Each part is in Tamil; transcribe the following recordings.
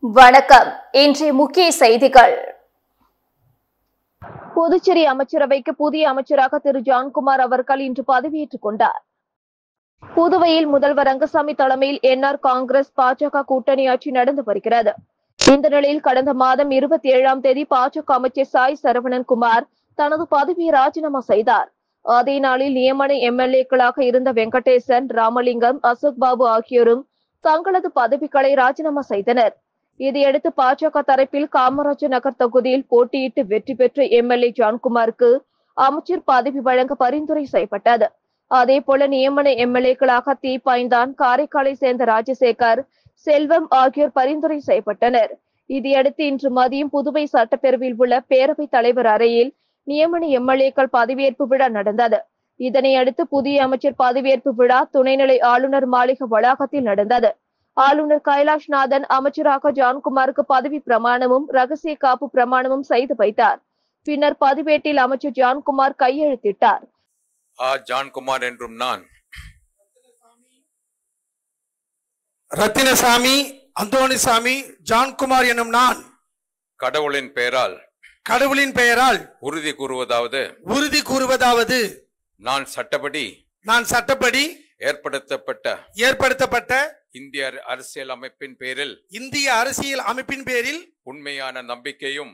வணக்கம். இன்றைய முக்கிய செய்திகள். புதுச்சேரி அமைச்சரவைக்கு புதிய அமைச்சராக திரு ஜான்குமார் அவர்கள் இன்று பதவியேற்றுக் கொண்டார். புதுவையில் முதல்வர் ரங்கசாமி தலைமையில் என்ஆர் காங்கிரஸ் பாஜக கூட்டணி ஆட்சி நடந்து வருகிறது. இந்த நிலையில் கடந்த மாதம் 27ஆம் தேதி பாஜக அமைச்சர் சாய் சரவணன் குமார் தனது பதவியை ராஜினாமா செய்தார். அதே நாளில் நியமன எம்எல்ஏக்களாக இருந்த வெங்கடேசன், ராமலிங்கம், அசோக் பாபு ஆகியோரும் தங்களது பதவிகளை ராஜினாமா செய்தனர். இதையடுத்து பாஜக தரப்பில் காமராஜர் நகர் தொகுதியில் போட்டியிட்டு வெற்றி பெற்ற எம்எல்ஏ ஜான்குமாருக்கு அமைச்சர் பதவி வழங்க பரிந்துரை செய்யப்பட்டது. அதேபோல நியமன எம்எல்ஏக்களாக தீப்பாய்ந்தான், காரைக்காலை சேர்ந்த ராஜசேகர், செல்வம் ஆகியோர் பரிந்துரை செய்யப்பட்டனர். இதையடுத்து இன்று மதியம் புதுவை சட்டப்பேரவையில் உள்ள பேரவைத் தலைவர் அறையில் நியமன எம்எல்ஏக்கள் பதவியேற்பு விழா நடந்தது. இதனையடுத்து புதிய அமைச்சர் பதவியேற்பு விழா துணைநிலை ஆளுநர் மாளிகை வளாகத்தில் நடந்தது. ஆளுநர் கைலாஷ்நாதன் அமைச்சராக ஜான்குமாருக்கு பதவி பிரமாணமும் ரகசிய காப்பு பிரமாணமும் செய்து வைத்தார். பின்னர் பதிவேட்டில் அமைச்சர் ஜான்குமார் கையெழுத்திட்டார். ஜான்குமார் என்றும் நான் ரத்தினசாமி அந்தோணிசாமி ஜான்குமார் எனும் நான் கடவுளின் பெயரால் உறுதி கூறுவதாவது நான் சட்டப்படி ஏற்படுத்தப்பட்ட இந்திய அரசியல் அமைப்பின் பேரில் உண்மையான நம்பிக்கையும்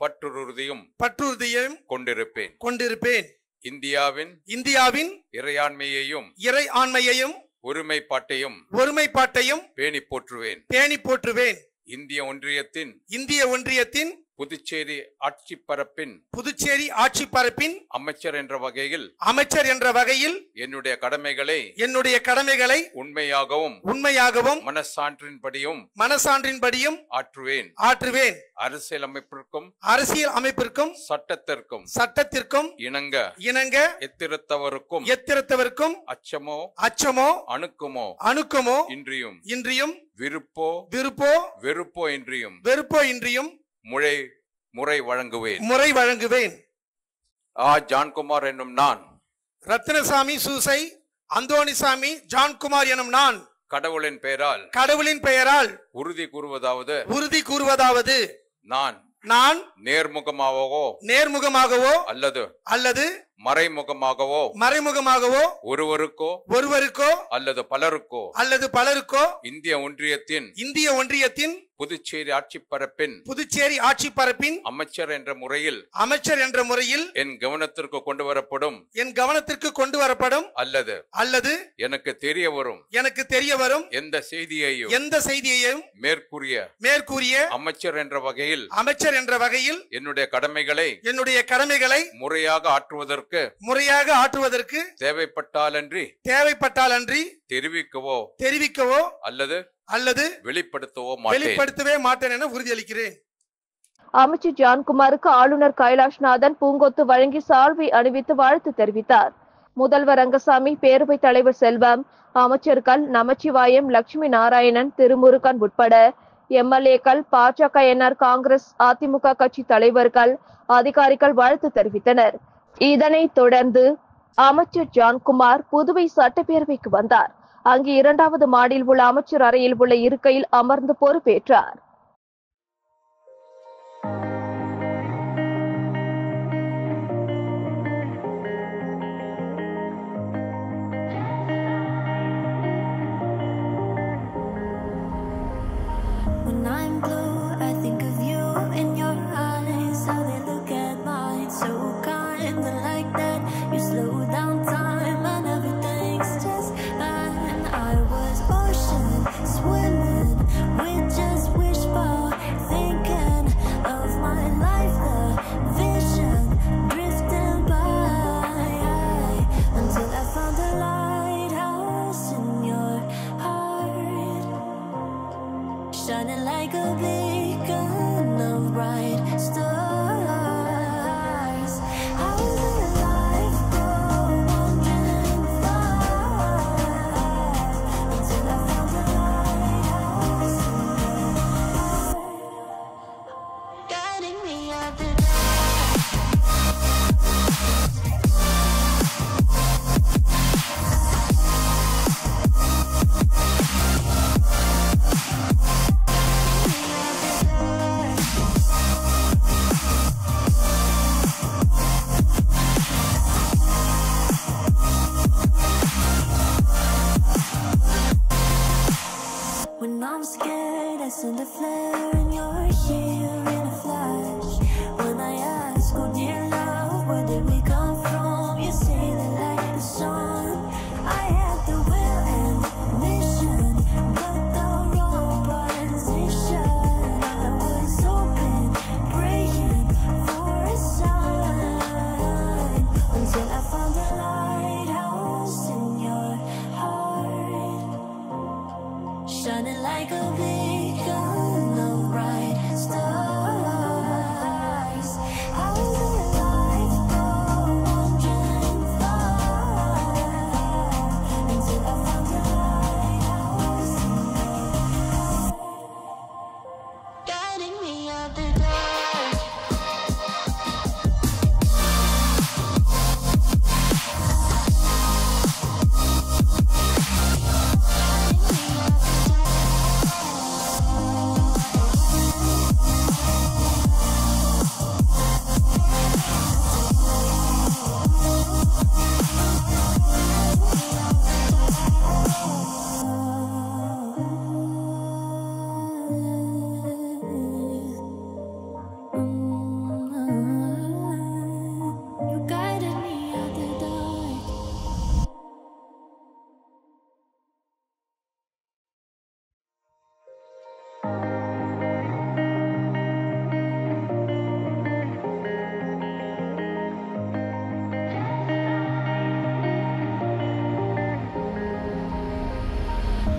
பற்றுறுதியும் கொண்டிருப்பேன். இந்தியாவின் இறையாண்மையையும் ஒருமைப்பாட்டையும் பேணி போற்றுவேன். இந்திய ஒன்றியத்தின் புதுச்சேரி ஆட்சி பரப்பின் அமைச்சர் என்ற வகையில் என்னுடைய கடமைகளை உண்மையாகவும் மனசான்றின்படியும் ஆற்றுவேன். அரசியல் அமைப்பிற்கும் சட்டத்திற்கும் இணங்க எத்திரத்தவருக்கும் அச்சமோ அணுக்கமோ இன்றியும் வெறுப்போ இன்றியும் முறை வழங்குவேன். ஜான்குமார் என்னும் நான் ரத்தினசாமி சூசை அந்தோணிசாமி ஜான்குமார் எனும் நான் கடவுளின் பெயரால் உறுதி கூறுவதாவது நான் நேர்முகமாகவோ அல்லது மறைமுகமாகவோ ஒருவருக்கோ அல்லது பலருக்கோ இந்திய ஒன்றியத்தின் புதுச்சேரி ஆட்சி பரப்பின் அமைச்சர் என்ற முறையில் என் கவனத்திற்கு கொண்டு வரப்படும் அல்லது எனக்கு தெரிய வரும் எந்த செய்தியையும் மேற்கூறிய அமைச்சர் என்ற வகையில் என்னுடைய கடமைகளை முறையாக ஆற்றுவதற்கு தேவைப்பட்டாலன்றி தெரிவிக்கவோ அல்லது வெளிப்படுத்தவே மாட்டேன் என உறுதியளிக்கிறேன். அமைச்சர் ஜான்குமாருக்கு ஆளுநர் கைலாஷ்நாதன் பூங்கொத்து வழங்கி சால்வை அணிவித்து வாழ்த்து தெரிவித்தார். முதல்வர் ரங்கசாமி, பேரவைத் தலைவர் செல்வம், அமைச்சர்கள் நமச்சிவாயம், லட்சுமி நாராயணன், திருமுருகன் உட்பட எம்எல்ஏக்கள், பாஜக, என்ஆர் காங்கிரஸ், அதிமுக கட்சி தலைவர்கள், அதிகாரிகள் வாழ்த்து தெரிவித்தனர். இதனைத் தொடர்ந்து அமைச்சர் ஜான்குமார் புதுவை சட்டப்பேரவைக்கு வந்தார். அங்கு 2வது மாடியில் உள்ள அமைச்சர் அறையில் உள்ள இருக்கையில் அமர்ந்து பொறுப்பேற்றார். Shining like a beacon of bright stars. How did life go on and fly until I found the lighthouse guiding me out the dark. When I'm scared, I send a flare and you're here in a flash. When I ask, oh dear love, where did we come from? You say that like the sun. I had the will and mission, but the wrong position. I was hoping, praying for a sign, until I found a lighthouse in your heart, shining like a beacon of bright stars. How did life go wandering far, until I found a lighthouse in your heart, guiding me out the dark. You guided me out the dark.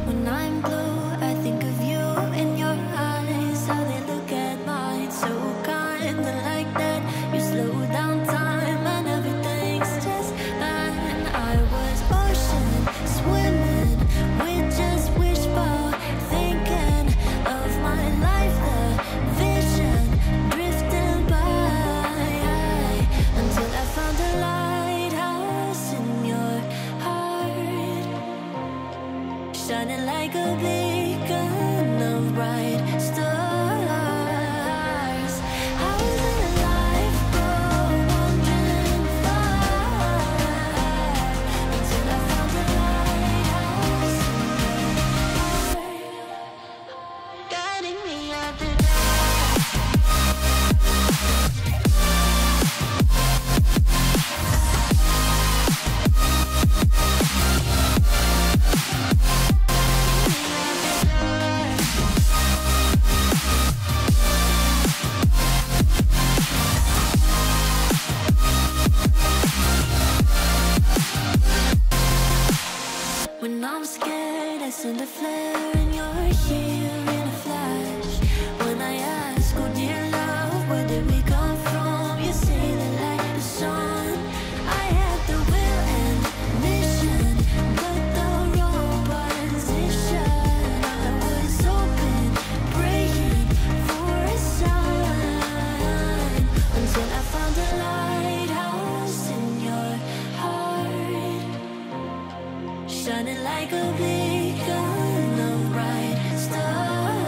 When I'm blue, I think of you in your eyes, how they look at mine, so kinda like that. You slow down time and everything's just fine. I was ocean swimming with just wishbone thinking of my life, the vision drifting by, until I found a lighthouse in your heart, shining like a beacon of bright stars. How did life go wandering far, until I found a lighthouse in your heart, guiding me out the dark. When I'm scared, I send a flare and you're here in a flash. When I ask, oh dear love, where did we come from? You say that like the sun. I had the will and mission, but the wrong position. I was hoping, praying for a sign, until I found a lighthouse in your heart, shining like a beacon of bright stars.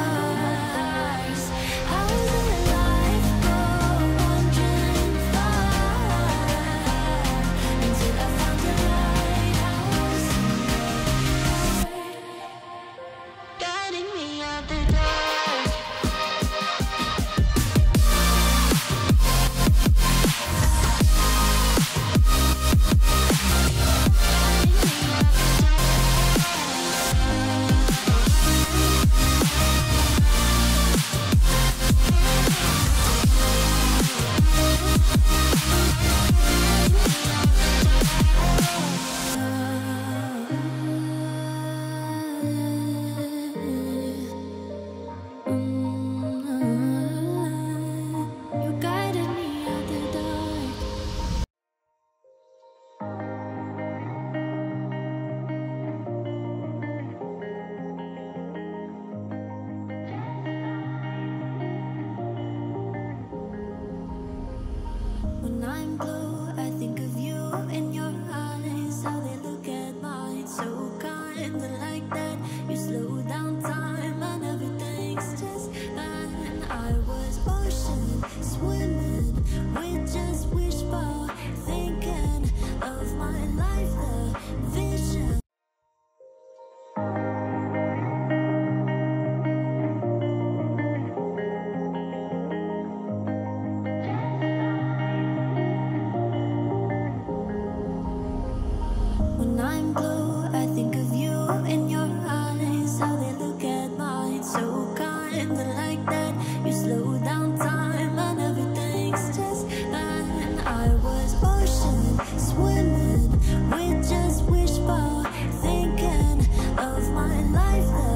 how they look at mine. So kind and like that, you slow down time and everything's just fine. I was ocean swimming with just wishbone thinking of my life, the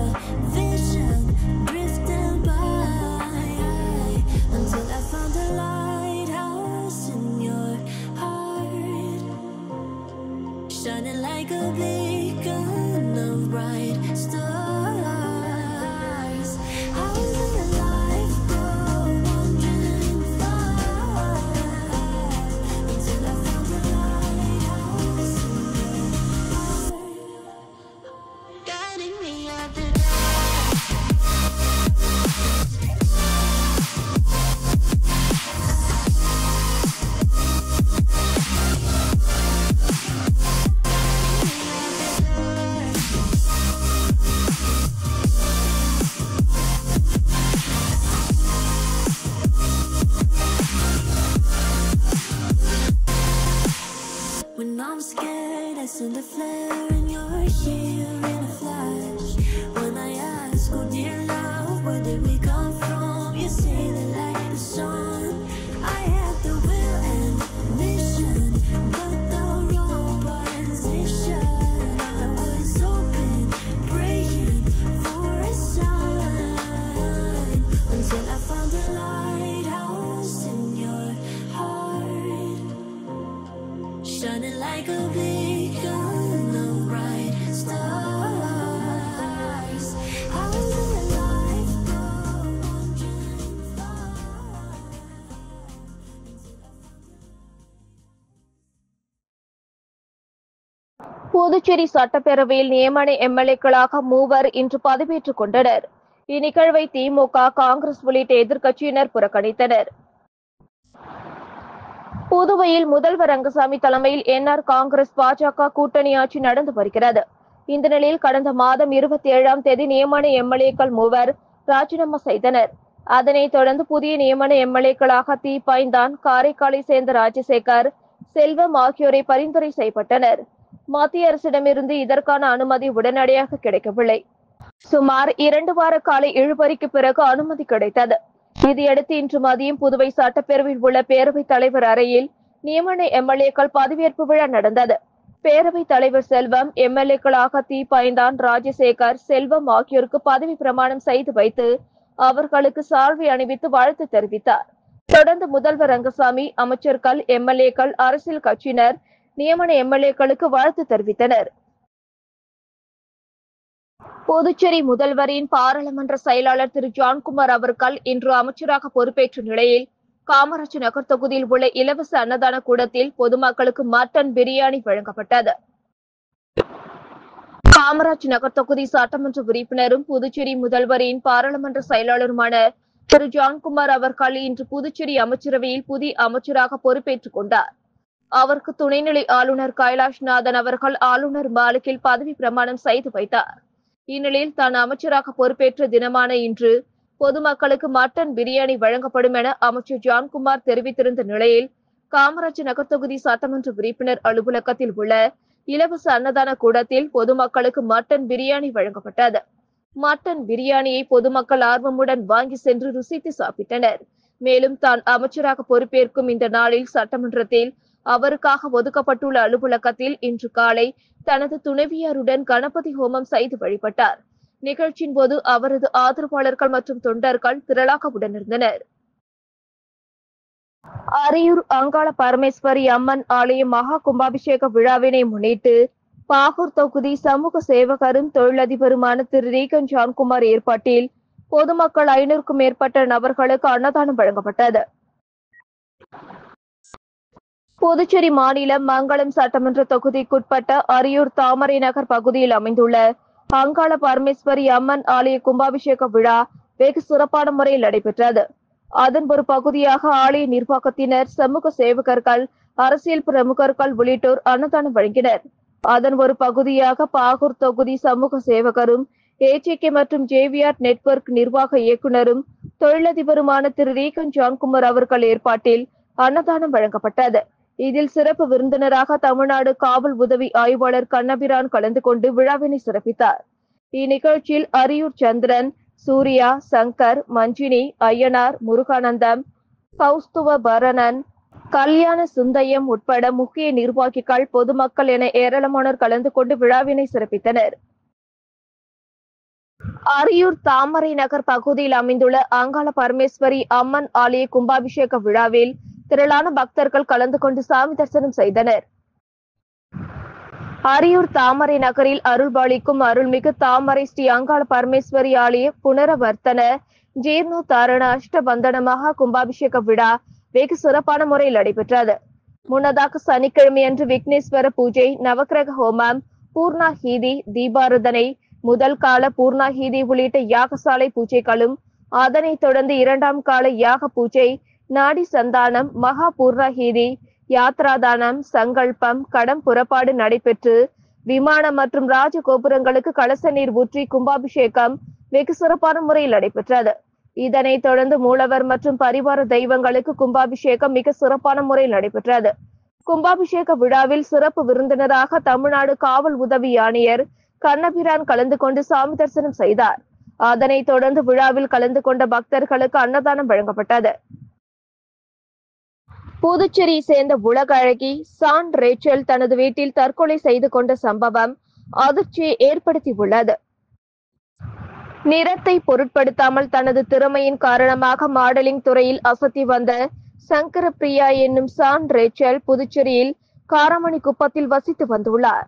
vision drifting by until I found a lighthouse in your heart, shining like a beacon of bright stars. How did your life go wandering far until I found a lighthouse in your heart, guiding me out the dark. When I'm scared, I send a flare and you're here in a flash. When I ask, oh dear love, where did we come from? You say that like the sun, I had the will and mission, but the wrong position. I was hoping, praying for a sign until I found a lighthouse in your heart, shining like a beacon of bright stars. How did your life go wandering far? Puducherry சட்டப்பேரவையில் நியமன எம்எல்ஏக்களாக மூவர் இன்று பதவியேற்றுக் கொண்டனர். இந்நிகழ்வை திமுக, காங்கிரஸ் உள்ளிட்ட எதிர்க்கட்சியினர் புறக்கணித்தனர். புதுவையில் முதல்வர் ரங்கசாமி தலைமையில் என்ஆர் காங்கிரஸ் பாஜக கூட்டணி ஆட்சி நடந்து வருகிறது. இந்த நிலையில் கடந்த மாதம் 27ஆம் தேதி நியமன எம்எல்ஏக்கள் மூவர் ராஜினாமா செய்தனர். அதனைத் தொடர்ந்து புதிய நியமன எம்எல்ஏக்களாக தி. பைந்தான், காரைக்காலை சேர்ந்த ராஜசேகர், செல்வம் ஆகியோரை பரிந்துரை செய்யப்பட்டனர். மத்திய அரசிடமிருந்து இதற்கான அனுமதி உடனடியாக கிடைக்கவில்லை. சுமார் 2 வார கால இழுபறிக்கு பிறகு அனுமதி கிடைத்தது. இதையடுத்து இன்று மதியம் புதுவை சட்டப்பேரவையில் உள்ள பேரவைத் தலைவர் அறையில் நியமன எம்எல்ஏக்கள் பதவியேற்பு விழா நடந்தது. பேரவைத் தலைவர் செல்வம் எம்எல்ஏக்களாக தி. பைந்தான், ராஜசேகர், செல்வம் ஆகியோருக்கு பதவி பிரமாணம் செய்து வைத்து அவர்களுக்கு சால்வை அணிவித்து வாழ்த்து தெரிவித்தார். தொடர்ந்து முதல்வர் ரங்கசாமி, அமைச்சர்கள், எம்எல்ஏக்கள், அரசியல் கட்சியினர் நியமன எம்எல்ஏக்களுக்கு வாழ்த்து தெரிவித்தனர். புதுச்சேரி முதல்வரின் பாராளுமன்ற செயலாளர் திரு ஜான்குமார் அவர்கள் இன்று அமைச்சராக பொறுப்பேற்ற நிலையில் காமராஜ் நகர் தொகுதியில் உள்ள இலவச அன்னதான கூடத்தில் பொதுமக்களுக்கு மட்டன் பிரியாணி வழங்கப்பட்டது. காமராஜ் நகர் தொகுதி சட்டமன்ற உறுப்பினரும் புதுச்சேரி முதல்வரின் பாராளுமன்ற செயலாளருமான திரு ஜான்குமார் அவர்கள் இன்று புதுச்சேரி அமைச்சரவையில் புதிய அமைச்சராக பொறுப்பேற்றுக் கொண்டார். அவருக்கு துணைநிலை ஆளுநர் கைலாஷ்நாதன் அவர்கள் ஆளுநர் மாளிகையில் பதவி பிரமாணம் செய்து வைத்தார். இந்நிலையில் தான் அமைச்சராக பொறுப்பேற்ற தினமான இன்று பொதுமக்களுக்கு மட்டன் பிரியாணி வழங்கப்படும் என அமைச்சர் ஜான்குமார் தெரிவித்திருந்த நிலையில் காமராஜ் நகர் தொகுதி சட்டமன்ற உறுப்பினர் அலுவலகத்தில் உள்ள இலவச அன்னதான கூடத்தில் பொதுமக்களுக்கு மட்டன் பிரியாணி வழங்கப்பட்டது. மட்டன் பிரியாணியை பொதுமக்கள் ஆர்வமுடன் வாங்கி சென்று ருசித்து சாப்பிட்டனர். மேலும் தான் அமைச்சராக பொறுப்பேற்கும் இந்த நாளில் சட்டமன்றத்தில் அவருக்காக ஒதுக்கப்பட்டுள்ள அலுவலகத்தில் இன்று காலை தனது துணைவியாருடன் கணபதி ஹோமம் செய்து வழிபட்டார். நிகழ்ச்சியின் போது அவரது ஆதரவாளர்கள் மற்றும் தொண்டர்கள் திரளாக உடனிருந்தனர். அரியூர் அங்காள பரமேஸ்வரி அம்மன் ஆலய மகா கும்பாபிஷேக விழாவினை முன்னிட்டு பாகூர் தொகுதி சமூக சேவகரும் தொழிலதிபருமான திரு ரீகன் ஜான்குமார் ஏற்பாட்டில் பொதுமக்கள் 500க்கும் மேற்பட்ட நபர்களுக்கு அன்னதானம் வழங்கப்பட்டது. புதுச்சேரி மாநிலம் மங்களம் சட்டமன்ற தொகுதிக்குட்பட்ட அரியூர் தாமரை நகர் பகுதியில் அமைந்துள்ள அங்காள பரமேஸ்வரி அம்மன் ஆலய கும்பாபிஷேக விழா வெகு சிறப்பான முறையில் நடைபெற்றது. அதன் ஒரு பகுதியாக ஆலய நிர்வாகத்தினர், சமூக சேவகர்கள், அரசியல் பிரமுகர்கள் உள்ளிட்டோர் அன்னதானம் வழங்கினர். அதன் ஒரு பகுதியாக பாகூர் தொகுதி சமூக சேவகரும் ஏஜேகே மற்றும் ஜேவிஆர் நெட்வொர்க் நிர்வாக இயக்குநரும் தொழிலதிபருமான திரு ரீகன் ஜான்குமார் அவர்கள் ஏற்பாட்டில் அன்னதானம் வழங்கப்பட்டது. இதில் சிறப்பு விருந்தினராக தமிழ்நாடு காவல் உதவி ஆய்வாளர் கண்ணபிரான் கலந்து கொண்டு விழாவினை சிறப்பித்தார். இந்நிகழ்ச்சியில் அரியூர் சந்திரன், சூர்யா, சங்கர், மஞ்சினி, ஐயனார், முருகானந்தம், கௌஸ்துவ பரணன், கல்யாண சுந்தயம் உட்பட முக்கிய நிர்வாகிகள், பொதுமக்கள் என ஏராளமானோர் கலந்து கொண்டு விழாவினை சிறப்பித்தனர். அரியூர் தாமரை நகர் பகுதியில் அமைந்துள்ள அங்காள பரமேஸ்வரி அம்மன் ஆலய கும்பாபிஷேக விழாவில் திரளான பக்தர்கள் கலந்து கொண்டு சாமி தரிசனம் செய்தனர். அரியூர் தாமரை நகரில் அருள்பாலிக்கும் அருள்மிகு தாமரை ஸ்ரீ அங்காள பரமேஸ்வரி ஆலய புனரவர்த்தன ஜீர்ணோத்தாரண அஷ்டபந்தன மகா கும்பாபிஷேக விழா வெகு சிறப்பான முறையில் நடைபெற்றது. முன்னதாக சனிக்கிழமையன்று விக்னேஸ்வர பூஜை, நவக்கிரக ஹோமம், பூர்ணாஹீதி, தீபாரதனை, முதல் கால பூர்ணாஹீதி உள்ளிட்ட யாகசாலை பூஜைகளும், அதனைத் தொடர்ந்து இரண்டாம் கால யாக பூஜை, நாடி சந்தானம், மகா பூர்ணாஹீதி, யாத்ராதானம், சங்கல்பம், கடம் புறப்பாடு நடைபெற்று விமானம் மற்றும் ராஜகோபுரங்களுக்கு கலச நீர் ஊற்றி கும்பாபிஷேகம் வெகு சிறப்பான முறையில் நடைபெற்றது. இதனைத் தொடர்ந்து மூலவர் மற்றும் பரிவார தெய்வங்களுக்கு கும்பாபிஷேகம் மிக சிறப்பான முறையில் நடைபெற்றது. கும்பாபிஷேக விழாவில் சிறப்பு விருந்தினராக தமிழ்நாடு காவல் உதவி ஆணையர் கண்ணபிரான் கலந்து கொண்டு சாமி தரிசனம் செய்தார். அதனைத் தொடர்ந்து விழாவில் கலந்து கொண்ட பக்தர்களுக்கு அன்னதானம் வழங்கப்பட்டது. புதுச்சேரியை சேர்ந்த உலக அழகி சான் ரேச்சல் தனது வீட்டில் தற்கொலை செய்து கொண்ட சம்பவம் அதிர்ச்சியை ஏற்படுத்தியுள்ளது. நிறத்தை பொருட்படுத்தாமல் தனது திறமையின் காரணமாக மாடலிங் துறையில் அசத்தி வந்த சங்கரபிரியா என்னும் சான் ரேச்சல் புதுச்சேரியில் காரமணி குப்பத்தில் வசித்து வந்துள்ளார்.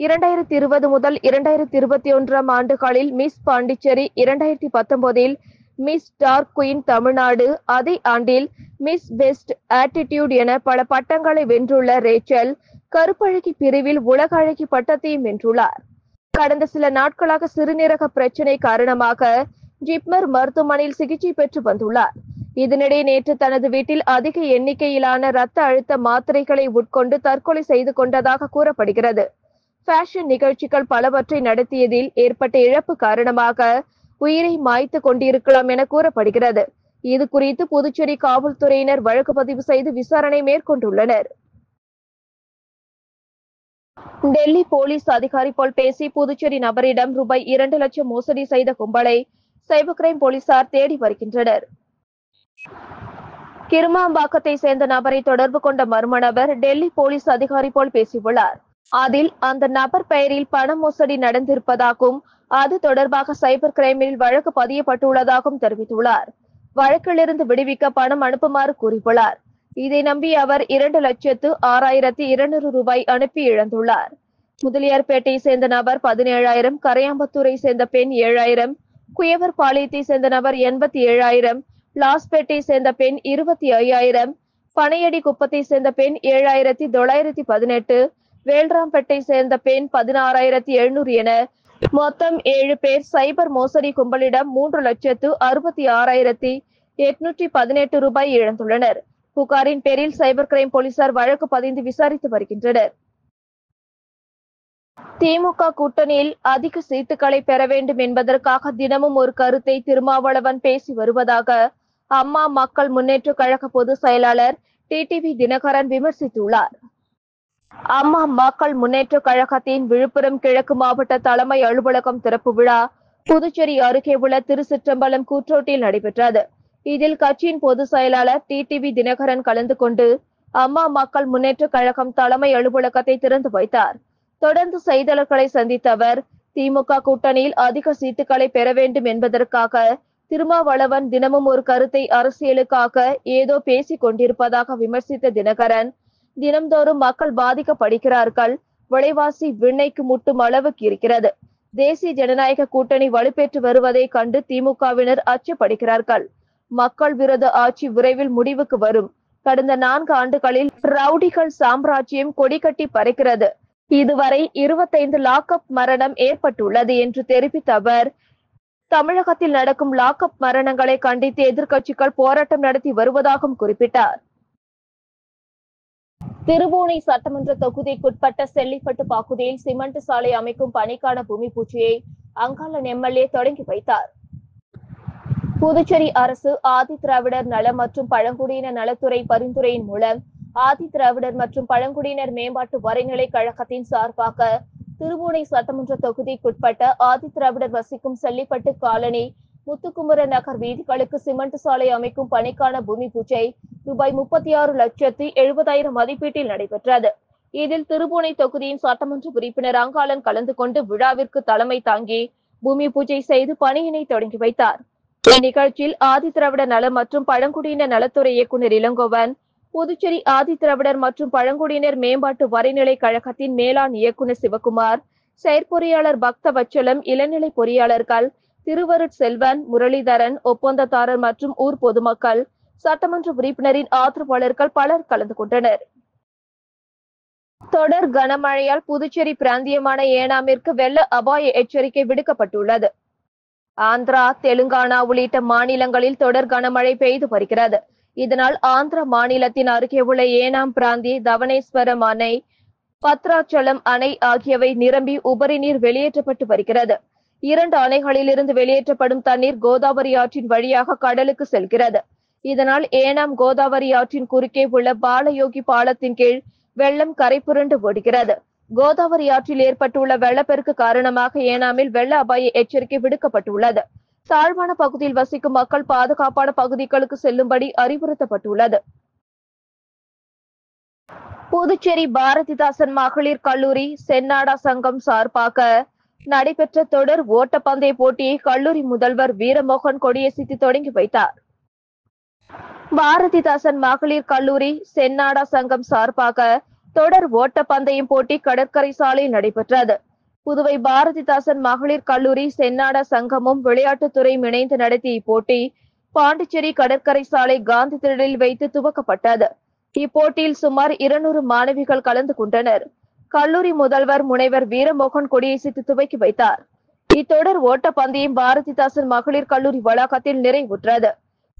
2020 முதல் 2021 ஆண்டுகளில் miss Pondicherry, 2019 miss dark queen Tamil Nadu, அதே ஆண்டில் மிஸ் பெஸ்ட் ஆட்டிடியூட் என பல பட்டங்களை வென்றுள்ள ரேச்சல் கருப்பழகி பிரிவில் உலக அழகி பட்டத்தையும் வென்றுள்ளார். கடந்த சில நாட்களாக சிறுநீரக பிரச்சினை காரணமாக ஜிப்மர் மருத்துவமனையில் சிகிச்சை பெற்று வந்துள்ளார். இதனிடையே நேற்று தனது வீட்டில் அதிக எண்ணிக்கையிலான இரத்த அழுத்த மாத்திரைகளை உட்கொண்டு தற்கொலை செய்து கொண்டதாக கூறப்படுகிறது. ஃபேஷன் நிகழ்ச்சிகள் பலவற்றை நடத்தியதில் ஏற்பட்ட இழப்பு காரணமாக உயிரை மாய்த்து கொண்டிருக்கலாம் என கூறப்படுகிறது. இது குறித்து புதுச்சேரி காவல்துறையினர் வழக்கு பதிவு செய்து விசாரணை மேற்கொண்டுள்ளனர். டெல்லி போலீஸ் அதிகாரி போல் பேசி புதுச்சேரி நபரிடம் ரூபாய் 2 லட்சம் மோசடி செய்த கும்பலை சைபர் கிரைம் போலீசார் தேடி வருகின்றனர். கிருமாம்பாக்கத்தை சேர்ந்த நபரை தொடர்பு கொண்ட மர்ம நபர் டெல்லி போலீஸ் அதிகாரி போல் பேசியுள்ளார். அதில் அந்த நபர் பெயரில் பண மோசடி நடந்திருப்பதாகவும் அது தொடர்பாக சைபர் கிரைமில் வழக்கு பதியப்பட்டுள்ளதாகவும் தெரிவித்துள்ளார். வழக்கிலிருந்து விடுவிக்க பணம் அனுப்புமாறு கூறியுள்ளார். இதை நம்பி அவர் 2,06,200 ரூபாய் அனுப்பி இழந்துள்ளார். முதலியார்பேட்டை சேர்ந்த நபர் 17,000, கரையாம்பத்தூரை சேர்ந்த பெண் 7,000, குயவர்பாளையத்தை சேர்ந்த நபர் 87,000, லாஸ்பேட்டை சேர்ந்த பெண் 25,000, பனையடி குப்பத்தை சேர்ந்த பெண் 7,918, வேல்ராம்பேட்டை சேர்ந்த பெண் 16,700 என மொத்தம் 7 பேர் சைபர் மோசடி கும்பலிடம் 3,66,818 ரூபாய் இழந்துள்ளனர். புகாரின் பேரில் சைபர் கிரைம் போலீசார் வழக்கு பதிந்து விசாரித்து வருகின்றனர். திமுக கூட்டணியில் அதிக சீட்டுகளை பெற வேண்டும் என்பதற்காக தினமும் ஒரு கருத்தை திருமாவளவன் பேசி வருவதாக அம்மா மக்கள் முன்னேற்ற கழக பொதுச் செயலாளர் டிடிவி தினகரன் விமர்சித்துள்ளார். அம்மா மக்கள் முன்னேற்ற கழகத்தின் விழுப்புரம் கிழக்கு மாவட்ட தலைமை அலுவலகம் திறப்பு விழா புதுச்சேரி அருகே உள்ள திருச்சிற்றம்பலம் கூற்றோட்டில் நடைபெற்றது. இதில் கட்சியின் பொதுச் செயலாளர் டிடிவி தினகரன் கலந்து கொண்டு அம்மா மக்கள் முன்னேற்ற கழகம் தலைமை அலுவலகத்தை திறந்து வைத்தார். தொடர்ந்து செய்தியாளர்களை சந்தித்த அவர், திமுக கூட்டணியில் அதிக சீட்டுகளை பெற வேண்டும் என்பதற்காக திருமாவளவன் தினமும் ஒரு கருத்தை அரசியலுக்காக ஏதோ பேசிக் கொண்டிருப்பதாக விமர்சித்த தினகரன், தினம்தோறும் மக்கள் பாதிக்கப்படுகிறார்கள், விலைவாசி விண்ணைக்கு முட்டும் அளவுக்கு இருக்கிறது. தேசிய ஜனநாயக கூட்டணி வலுப்பெற்று வருவதை கண்டு திமுகவினர் அச்சப்படுகிறார்கள். மக்கள் விரோத ஆட்சி விரைவில் முடிவுக்கு வரும். கடந்த 4 ஆண்டுகளில் ரவுடிகள் சாம்ராஜ்யம் கொடிகட்டி பறக்கிறது. இதுவரை 25 லாக்அப் மரணம் ஏற்பட்டுள்ளது என்று தெரிவித்த அவர், தமிழகத்தில் நடக்கும் லாக்அப் மரணங்களை கண்டித்து எதிர்க்கட்சிகள் போராட்டம் நடத்தி வருவதாகவும் குறிப்பிட்டார். திருபுவனை சட்டமன்ற தொகுதிக்குட்பட்ட செல்லிப்பட்டு பகுதியில் சிமெண்ட் சாலை அமைக்கும் பணிக்கான பூமி பூஜையை அங்காளன் எம்எல்ஏ தொடங்கி வைத்தார். புதுச்சேரி அரசு ஆதி திராவிடர் நல மற்றும் பழங்குடியினர் நலத்துறை பரிந்துரையின் மூலம் ஆதி திராவிடர் மற்றும் பழங்குடியினர் மேம்பாட்டு வரைநிலை கழகத்தின் சார்பாக திருபுவனை சட்டமன்ற தொகுதிக்குட்பட்ட ஆதிதிராவிடர் வசிக்கும் செல்லிப்பட்டு காலனி முத்துக்குமரன் நகர் வீதிகளுக்கு சிமெண்ட் சாலை அமைக்கும் பணிக்கான பூமி பூஜை ரூபாய் 36,70,000 மதிப்பீட்டில் நடைபெற்றது. இதில் திருபுவனை தொகுதியின் சட்டமன்ற உறுப்பினர் அங்காளன் கலந்து கொண்டு விழாவிற்கு தலைமை தாங்கி பூமி பூஜை செய்து பணியினை தொடங்கி வைத்தார். இந்நிகழ்ச்சியில் ஆதிதிராவிடர் நல மற்றும் பழங்குடியினர் நலத்துறை இயக்குநர் இளங்கோவன், புதுச்சேரி ஆதிதிராவிடர் மற்றும் பழங்குடியினர் மேம்பாட்டு வரைநிலை கழகத்தின் மேலாண் இயக்குநர் சிவகுமார், செயற்பொறியாளர் பக்தவச்சலம், இளநிலை பொறியாளர்கள் திருவருட் செல்வன், முரளிதரன், ஒப்பந்ததாரர் மற்றும் ஊர் பொதுமக்கள், சட்டமன்ற உறுப்பினரின் ஆதரவாளர்கள் பலர் கலந்து கொண்டனர். தொடர் கனமழையால் புதுச்சேரி பிராந்தியமான ஏனாமிற்கு வெள்ள அபாய எச்சரிக்கை விடுக்கப்பட்டுள்ளது. ஆந்திரா, தெலுங்கானா உள்ளிட்ட மாநிலங்களில் தொடர் கனமழை பெய்து வருகிறது. இதனால் ஆந்திர மாநிலத்தின் அருகே உள்ள ஏனாம் பிராந்திய தவனேஸ்வரம் அணை, பத்ராச்சலம் அணை ஆகியவை நிரம்பி உபரி நீர் வெளியேற்றப்பட்டு வருகிறது. 2 அணைகளிலிருந்து வெளியேற்றப்படும் தண்ணீர் கோதாவரி ஆற்றின் வழியாக கடலுக்கு செல்கிறது. இதனால் ஏனாம் கோதாவரி ஆற்றின் குறுக்கே உள்ள பாலயோகி பாலத்தின் கீழ் வெள்ளம் கரை புரண்டு ஓடுகிறது. கோதாவரி ஆற்றில் ஏற்பட்டுள்ள வெள்ளப்பெருக்கு காரணமாக ஏனாமில் வெள்ள அபாய எச்சரிக்கை விடுக்கப்பட்டுள்ளது. தாழ்வான பகுதியில் வசிக்கும் மக்கள் பாதுகாப்பான பகுதிகளுக்கு செல்லும்படி அறிவுறுத்தப்பட்டுள்ளது. புதுச்சேரி பாரதிதாசன் மகளிர் கல்லூரி சென்னாடா சங்கம் சார்பாக நடைபெற்ற தொடர் ஓட்டப்பந்தய போட்டியை கல்லூரி முதல்வர் வீரமோகன் கொடியசைத்து தொடங்கி வைத்தார். பாரதிதாசன் மகளிர் கல்லூரி சென்னாடா சங்கம் சார்பாக தொடர் ஓட்டப்பந்தயம் போட்டி கடற்கரை சாலையில் நடைபெற்றது. புதுவை பாரதிதாசன் மகளிர் கல்லூரி சென்னாடா சங்கமும் விளையாட்டுத்துறையும் இணைந்து நடத்திய இப்போட்டி பாண்டிச்சேரி கடற்கரை சாலை காந்தி திடலில் வைத்து துவக்கப்பட்டது. இப்போட்டியில் சுமார் 200 மாணவிகள் கலந்து கொண்டனர். கல்லூரி முதல்வர் முனைவர் வீரமோகன் கொடியசைத்து துவக்கி வைத்தார். இத்தொடர் ஓட்டப்பந்தயம் பாரதிதாசன் மகளிர் கல்லூரி வளாகத்தில் நிறைவுற்றது.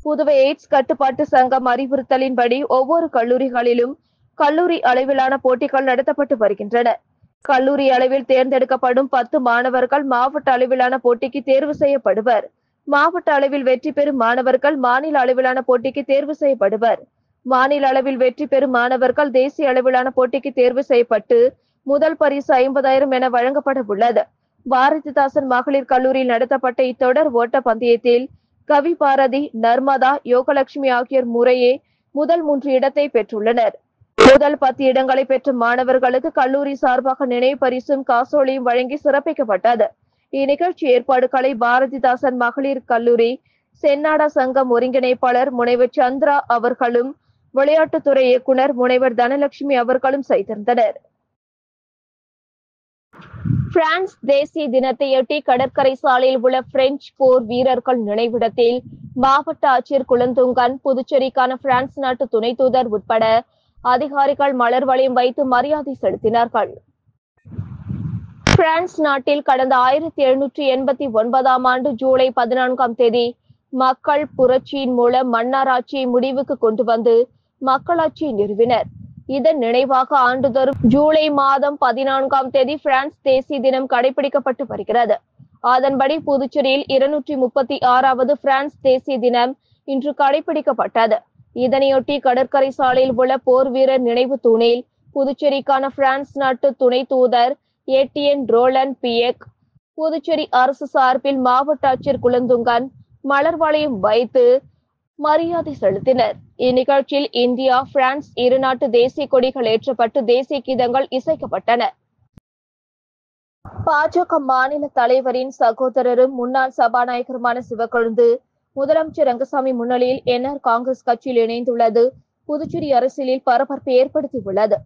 புதுவை எய்ட்ஸ் கட்டுப்பாட்டு சங்கம் அறிவுறுத்தலின்படி ஒவ்வொரு கல்லூரிகளிலும் கல்லூரி அளவிலான போட்டிகள் நடத்தப்பட்டு வருகின்றன. கல்லூரி அளவில் தேர்ந்தெடுக்கப்படும் 10 மாணவர்கள் மாவட்ட அளவிலான போட்டிக்கு தேர்வு செய்யப்படுவர். மாவட்ட அளவில் வெற்றி பெறும் மாணவர்கள் மாநில அளவிலான போட்டிக்கு தேர்வு செய்யப்படுவர். மாநில அளவில் வெற்றி பெறும் மாணவர்கள் தேசிய அளவிலான போட்டிக்கு தேர்வு செய்யப்பட்டு முதல் பரிசு 50,000 என வழங்கப்பட உள்ளது. பாரதிதாசன் மகளிர் கல்லூரியில் நடத்தப்பட்ட இத்தொடர் ஓட்ட பந்தயத்தில் கவி பாரதி, நர்மதா, யோகலட்சுமி ஆகியோர் முறையே முதல் 3 இடத்தை பெற்றுள்ளனர். முதல் 10 இடங்களை பெற்ற மாணவர்களுக்கு கல்லூரி சார்பாக நினைவு பரிசும் காசோலையும் வழங்கி சிறப்பிக்கப்பட்டது. இந்நிகழ்ச்சி ஏற்பாடுகளை பாரதிதாசன் மகளிர் கல்லூரி சென்னாடா சங்கம் ஒருங்கிணைப்பாளர் முனைவர் சந்திரா அவர்களும் விளையாட்டுத்துறை இயக்குனர் முனைவர் தனலட்சுமி அவர்களும் செய்திருந்தனர். பிரான்ஸ் தேசிய தினத்தையொட்டி கடற்கரை சாலையில் உள்ள பிரெஞ்சு போர் வீரர்கள் நினைவிடத்தில் மாவட்ட ஆட்சியர் குலந்துங்கன், புதுச்சேரிக்கான பிரான்ஸ் நாட்டு துணை தூதர் உட்பட அதிகாரிகள் மலர் வளையம் வைத்து மரியாதை செலுத்தினார்கள். பிரான்ஸ் நாட்டில் கடந்த 1789ஆம் ஆண்டு ஜூலை 14ஆம் தேதி மக்கள் புரட்சியின் மூலம் மன்னராட்சியை முடிவுக்கு கொண்டு வந்து மக்களாட்சியை நிறுவினர். இதன் நினைவாக ஆண்டுதோறும் ஜூலை மாதம் 14ஆம் தேதி பிரான்ஸ் தேசிய தினம் கடைபிடிக்கப்பட்டு வருகிறது. அதன்படி புதுச்சேரியில் 236வது பிரான்ஸ் தேசிய தினம் இன்று கடைபிடிக்கப்பட்டது. இதனையொட்டி கடற்கரை சாலையில் உள்ள போர் வீரர் நினைவு தூணில் புதுச்சேரிக்கான பிரான்ஸ் நாட்டு துணை தூதர் ஏடியன் ரோலன் பியக், புதுச்சேரி அரசு சார்பில் மாவட்ட ஆட்சியர் குலந்துங்கன் மலர் வளையம் வைத்து மரியாதை செலுத்தினர். இந்நிகழ்ச்சியில் இந்தியா, பிரான்ஸ் இரு நாட்டு தேசிய கொடிகள் ஏற்றப்பட்டு தேசிய கீதங்கள் இசைக்கப்பட்டன. பாஜக மாநில தலைவரின் சகோதரரும் முன்னாள் சபாநாயகருமான சிவக்கொழுந்து முதலமைச்சர் ரங்கசாமி முன்னிலையில் என்ஆர் காங்கிரஸ் கட்சியில் இணைந்துள்ளது புதுச்சேரி அரசியலில் பரபரப்பை ஏற்படுத்தியுள்ளது.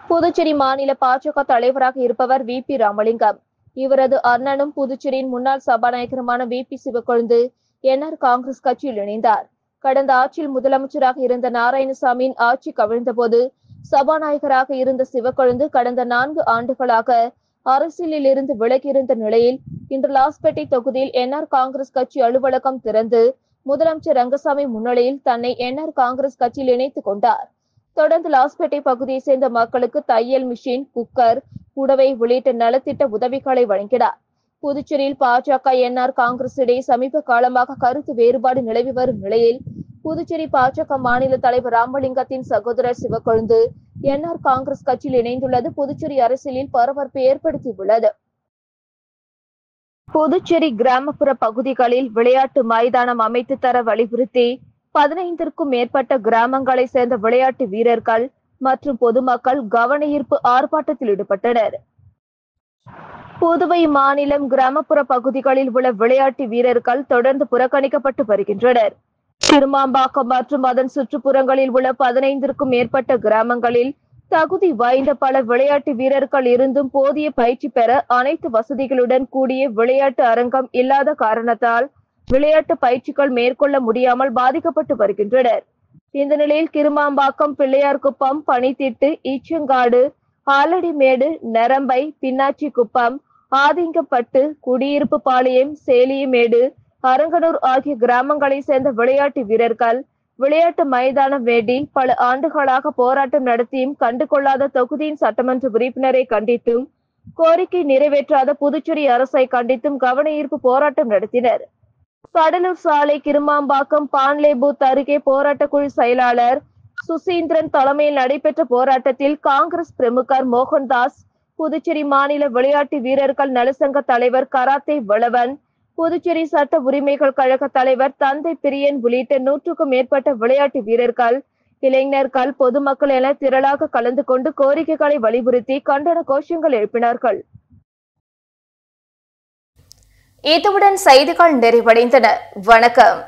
புதுச்சேரி மாநில பாஜக தலைவராக இருப்பவர் வி.பி. ராமலிங்கம். இவரது அண்ணனும் புதுச்சேரியின் முன்னாள் சபாநாயகருமான வி.பி. சிவக்கொழுந்து என்ஆர் காங்கிரஸ் கட்சியில் இணைந்தார். கடந்த ஆட்சியில் முதலமைச்சராக இருந்த நாராயணசாமியின் ஆட்சி கவிழ்ந்தபோது சபாநாயகராக இருந்த சிவக்கொழுந்து கடந்த 4 ஆண்டுகளாக அரசியலில் இருந்து விலகியிருந்த நிலையில் இன்று லாஸ்பேட்டை தொகுதியில் என்ஆர் காங்கிரஸ் கட்சி அலுவலகம் திறந்து முதலமைச்சர் ரங்கசாமி முன்னிலையில் தன்னை என்ஆர் காங்கிரஸ் கட்சியில் இணைத்துக் கொண்டார். தொடர்ந்து லாஸ்பேட்டை பகுதியை சேர்ந்த மக்களுக்கு தையல் மிஷின், குக்கர், புடவை உள்ளிட்ட நலத்திட்ட உதவிகளை வழங்கினார். புதுச்சேரியில் பாஜக என்ஆர் காங்கிரஸ் இடையே சமீப காலமாக கருத்து வேறுபாடு நிலவி வரும் நிலையில் புதுச்சேரி பாஜக மாநில தலைவர் ராமலிங்கத்தின் சகோதரர் சிவக்கொழுந்து என்ஆர் காங்கிரஸ் கட்சியில் இணைந்துள்ளது புதுச்சேரி அரசியலில் பரபரப்பை ஏற்படுத்தியுள்ளது. புதுச்சேரி கிராமப்புற பகுதிகளில் விளையாட்டு மைதானம் அமைத்து தர வலியுறுத்தி 15க்கும் மேற்பட்ட கிராமங்களை சேர்ந்த விளையாட்டு வீரர்கள் மற்றும் பொதுமக்கள் கவன ஈர்ப்பு ஆர்ப்பாட்டத்தில் ஈடுபட்டனர். புதுவை மாநிலம் கிராமப்புற பகுதிகளில் உள்ள விளையாட்டு வீரர்கள் தொடர்ந்து புறக்கணிக்கப்பட்டு வருகின்றனர். திருமாம்பாக்கம் மற்றும் அதன் சுற்றுப்புறங்களில் உள்ள 15க்கும் மேற்பட்ட கிராமங்களில் தகுதி வாய்ந்த பல விளையாட்டு வீரர்கள் இருந்தும் போதிய பயிற்சி பெற அனைத்து வசதிகளுடன் கூடிய விளையாட்டு அரங்கம் இல்லாத காரணத்தால் விளையாட்டு பயிற்சிகள் மேற்கொள்ள முடியாமல் பாதிக்கப்பட்டு வருகின்றனர். இந்த நிலையில் கிருமாம்பாக்கம், பிள்ளையார்குப்பம், பனித்திட்டு, ஈச்சங்காடு, ஆலடிமேடு, நரம்பை, பின்னாச்சிக்குப்பம், ஆதிங்கப்பட்டு, குடியிருப்பு பாளையம், சேலியமேடு, அரங்கனூர் ஆகிய கிராமங்களை சேர்ந்த விளையாட்டு வீரர்கள் விளையாட்டு மைதானம் வேண்டி பல ஆண்டுகளாக போராட்டம் நடத்தியும் கண்டுகொள்ளாத தொகுதியின் சட்டமன்ற உறுப்பினரை கண்டித்தும் கோரிக்கை நிறைவேற்றாத புதுச்சேரி அரசை கண்டித்தும் கவன ஈர்ப்பு போராட்டம் நடத்தினர். கடலூர் சாலை கிருமாம்பாக்கம் பான்லே பூத் அருகே போராட்ட குழு செயலாளர் சுசீந்திரன் தலைமையில் நடைபெற்ற போராட்டத்தில் காங்கிரஸ் பிரமுகர் மோகன்தாஸ், புதுச்சேரி மாநில விளையாட்டு வீரர்கள் நலசங்க தலைவர் கராத்தே வளவன், புதுச்சேரி சட்ட உரிமைகள் கழக தலைவர் தந்தை பிரியன் உள்ளிட்ட 100க்கும் மேற்பட்ட விளையாட்டு வீரர்கள், இளைஞர்கள், பொதுமக்கள் என திரளாக கலந்து கொண்டு கோரிக்கைகளை வலியுறுத்தி கண்டன கோஷங்கள் எழுப்பினார்கள். இத்துடன் செய்திகள் நிறைவடைந்தன. வணக்கம்.